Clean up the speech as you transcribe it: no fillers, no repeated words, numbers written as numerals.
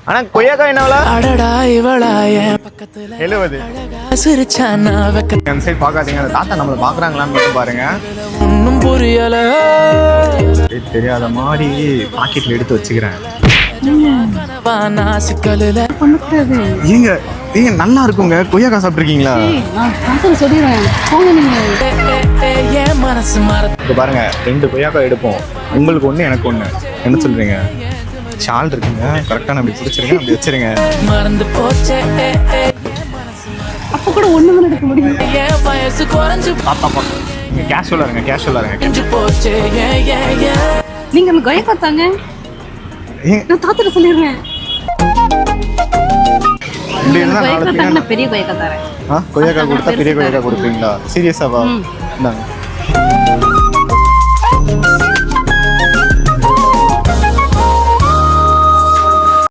ஆனா கொய்யாக்காய் என்னவளா? அடடா இவளாய பக்கத்துல 70 சிரிச்சானா வெக்க. அந்த சைடு பார்க்காதீங்க, அந்த தாத்தா நம்மள பார்க்கறாங்களான்னு மட்டும் பாருங்க. ஒண்ணும் புரியல. தெரியாத மாதிரி பாக்கெட்ல எடுத்து வச்சுக்கிறேன். ஏங்க ஏங்க நல்லா இருக்குங்க. கொய்யாக்காய் சாப்பிட்டுருக்கீங்களா? இப்போ பாருங்க 2 கொய்யாக்காய் எடுப்போம். உங்களுக்கு ஒன்று எனக்கு ஒன்று. என்ன சொல்றீங்க? ஷால் இருக்குங்க, கரெக்டாக அப்படி பிடிச்சிருங்க, அப்படி வச்சிருங்க. மறந்து போச்சே அப்போ கூட ஒன்று தான் எடுக்க முடியும். பாப்பா நீங்கள் கேஷுவலாக இருங்க, கேஷுவலாக இருங்க. நீங்கள் அந்த கொய்யாக்காய் தாங்க, நான் தாத்திர சொல்லிடுறேன். பெரிய கொய்யாக்காய் தரேன். கொய்யாக்காய் கொடுத்தா பெரிய கொய்யாக்காய் கொடுப்பீங்களா? சீரியஸாவா? இந்தாங்க.